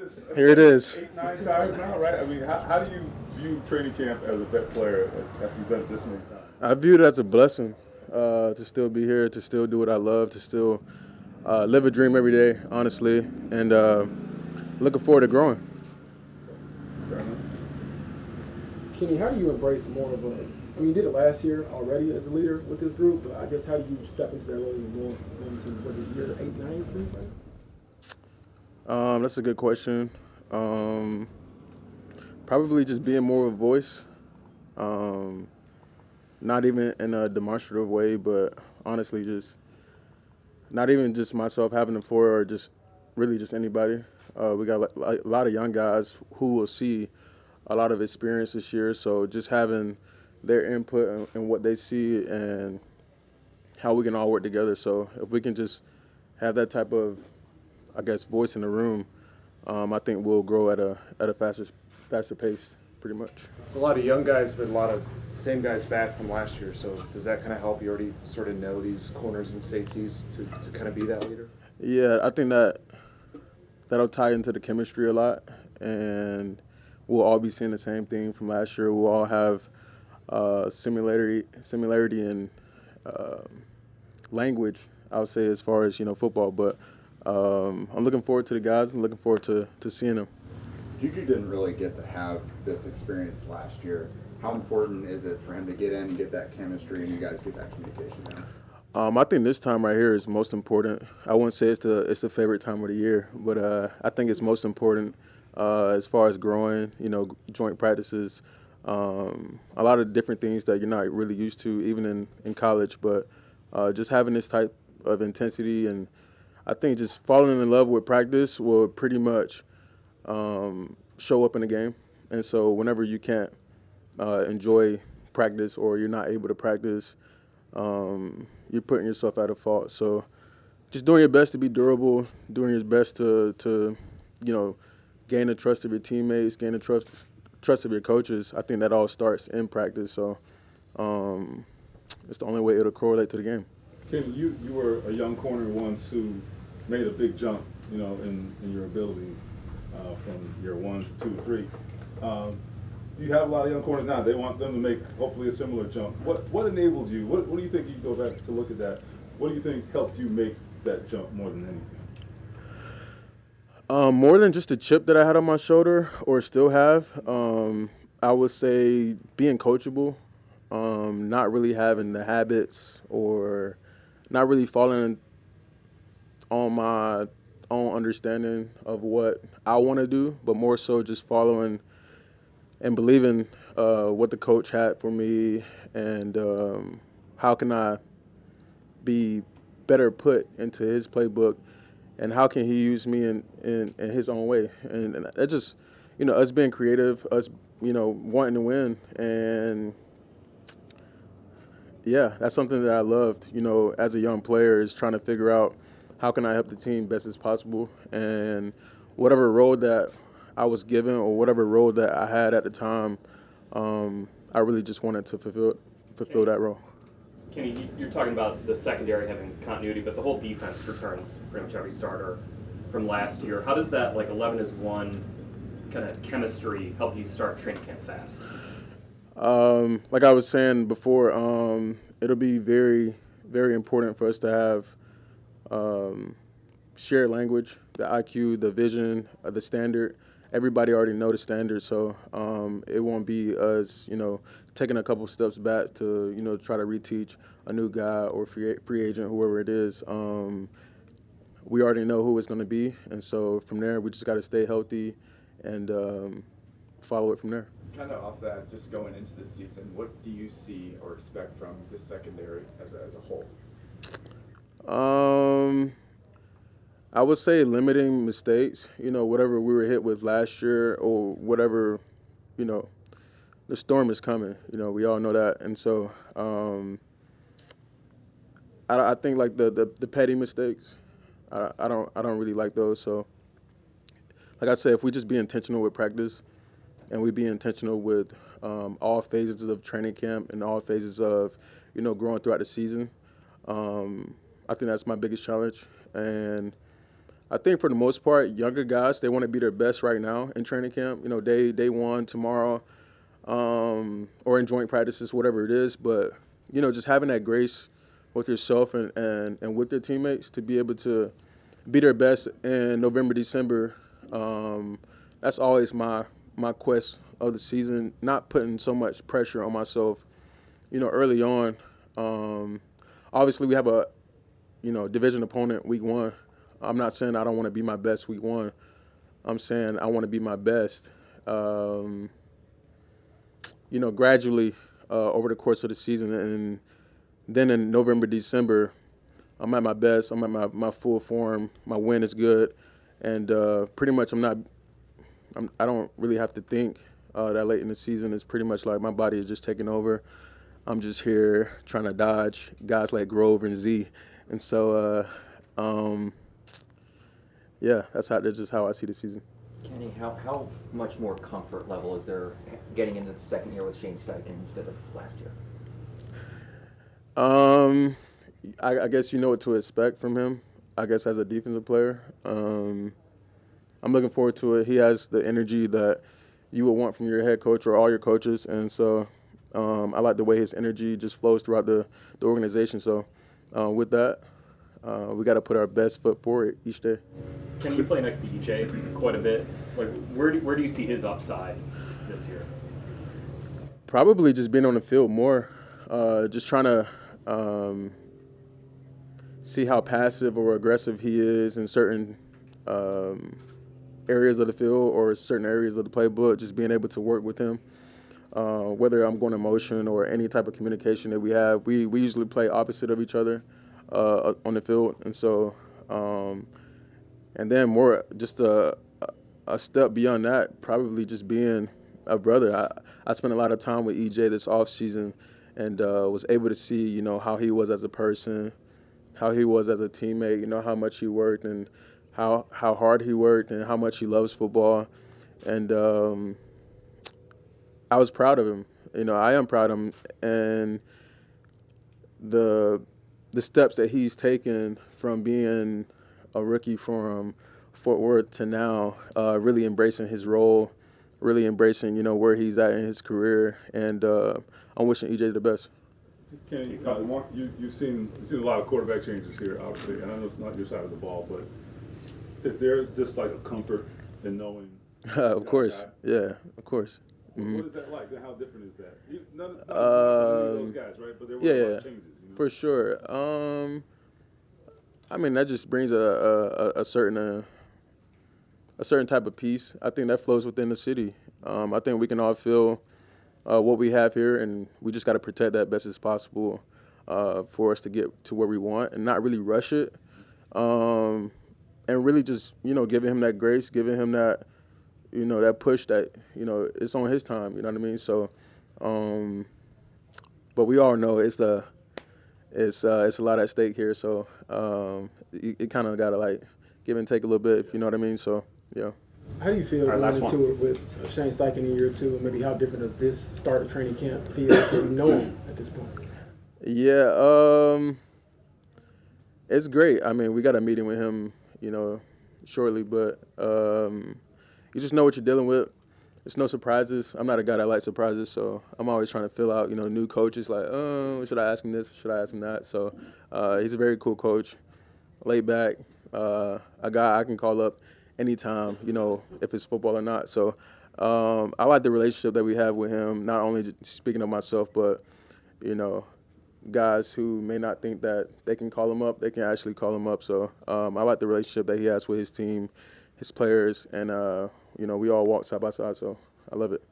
this Here it is. 8, 9 times now, right? I mean, how do you view training camp as a vet player after you've done it this many times? I view it as a blessing to still be here, to still do what I love, to still live a dream every day, honestly, and looking forward to growing. Fair enough. Kenny, how do you embrace more of a? I mean, you did it last year already as a leader with this group, but I guess how do you step into that role even more into what is year 8, 9 for you? That's a good question. Um, Probably just being more of a voice, um, not even in a demonstrative way, but honestly, just not even just myself having the floor or just really just anybody. We got a lot of young guys who will see a lot of experience this year, so just having their input and what they see and how we can all work together. So if we can just have that type of, I guess, voice in the room, I think we'll grow at a faster pace, pretty much. It's a lot of young guys, but a lot of same guys back from last year. So does that kind of help you already sort of know these corners and safeties to kind of be that leader? Yeah, I think that'll tie into the chemistry a lot, and we'll all be seeing the same thing from last year. We'll all have similarity in language, I would say, as far as football. But I'm looking forward to the guys. I'm looking forward to seeing them. Juju didn't really get to have this experience last year. How important is it for him to get in and get that chemistry and you guys get that communication down? I think this time right here is most important. I wouldn't say it's the favorite time of the year, but I think it's most important as far as growing. Joint practices, a lot of different things that you're not really used to, even in college. But just having this type of intensity, and I think just falling in love with practice will pretty much show up in the game. And so whenever you can't enjoy practice or you're not able to practice, you're putting yourself at a fault. So just doing your best to be durable, doing your best to gain the trust of your teammates, gain the trust of your coaches. I think that all starts in practice. So it's the only way it'll correlate to the game. Ken, you were a young corner once who made a big jump, in your ability from year 1 to 2 to 3. You have a lot of young corners now. They want them to make hopefully a similar jump. What enabled you? What do you think you go back to look at that? What do you think helped you make that jump more than anything? More than just a chip that I had on my shoulder or still have, I would say being coachable, not really having the habits or not really falling on my own understanding of what I want to do, but more so just following and believing what the coach had for me and how can I be better put into his playbook and how can he use me in his own way. And that just, us being creative, us, wanting to win. And, yeah, that's something that I loved, as a young player is trying to figure out how can I help the team best as possible. And whatever role that I was given or whatever role that I had at the time, I really just wanted to fulfill that role. Kenny, you're talking about the secondary having continuity, but the whole defense returns pretty much every starter from last year. How does that 11-as-1 kind of chemistry help you start training camp fast? Like I was saying before, it'll be very, very important for us to have shared language, the IQ, the vision, the standard. Everybody already know the standard, so it won't be us, taking a couple steps back to, try to reteach a new guy or free agent, whoever it is. We already know who it's going to be, and so from there, we just got to stay healthy and follow it from there. Kind of off that, just going into this season, what do you see or expect from this secondary as a whole? I would say limiting mistakes, whatever we were hit with last year or whatever, the storm is coming, we all know that. And so I think like the petty mistakes, I don't really like those. So like I said, if we just be intentional with practice and we be intentional with all phases of training camp and all phases of, growing throughout the season, I think that's my biggest challenge. And I think for the most part, younger guys, they want to be their best right now in training camp. You know, day one, tomorrow, or in joint practices, whatever it is. But, you know, just having that grace with yourself and with your teammates to be able to be their best in November, December, that's always my quest of the season, not putting so much pressure on myself, you know, early on. Obviously, we have a, you know, division opponent week 1. I'm not saying I don't want to be my best week 1. I'm saying I want to be my best, you know, gradually over the course of the season. And then in November, December, I'm at my best. I'm at my full form. My win is good. And pretty much I don't really have to think that late in the season. It's pretty much like my body is just taking over. I'm just here trying to dodge guys like Grove and Z. And so, yeah, that's just how I see the season. Kenny, how much more comfort level is there getting into the second year with Shane Steichen instead of last year? I guess you know what to expect from him, I guess, as a defensive player. I'm looking forward to it. He has the energy that you would want from your head coach or all your coaches, and so I like the way his energy just flows throughout the organization. So with that, we got to put our best foot forward each day. Can you play next to EJ quite a bit? Like, where do you see his upside this year? Probably just being on the field more, just trying to see how passive or aggressive he is in certain areas of the field or certain areas of the playbook, just being able to work with him. Whether I'm going to motion or any type of communication that we have, we usually play opposite of each other on the field. And so, and then more just a step beyond that, probably just being a brother. I spent a lot of time with EJ this offseason and was able to see, you know, how he was as a person, how he was as a teammate, you know, how much he worked and how hard he worked and how much he loves football. And I was proud of him. You know, I am proud of him. And the steps that he's taken from being a rookie from Fort Worth to now, really embracing his role, really embracing, you know, where he's at in his career. And I'm wishing EJ the best. Kenny, you've seen a lot of quarterback changes here, obviously, and I know it's not your side of the ball, but is there just like a comfort in knowing? Of course, yeah, of course. Mm-hmm. What is that like? How different is that? None of those guys, right? But there were a lot of changes. You know? For sure. I mean, that just brings a certain type of peace. I think that flows within the city. I think we can all feel what we have here, and we just got to protect that best as possible for us to get to where we want and not really rush it. And really just, you know, giving him that grace, giving him that, you know, that push that, you know, it's on his time, you know what I mean? So, but we all know it's a lot at stake here. So you kind of got to like give and take a little bit, if you know what I mean? So, yeah. How do you feel going into it with Shane Steichen in year 2, and maybe how different does this start of training camp feel if you know him at this point? Yeah, it's great. I mean, we got a meeting with him, you know, shortly, but you just know what you're dealing with. There's no surprises. I'm not a guy that likes surprises, so I'm always trying to fill out, you know, new coaches like, oh, should I ask him this? Should I ask him that? So he's a very cool coach, laid back, a guy I can call up anytime, you know, if it's football or not. So I like the relationship that we have with him, not only speaking of myself, but, you know, guys who may not think that they can call him up, they can actually call him up. So I like the relationship that he has with his team, his players, and, you know, we all walk side by side, so I love it.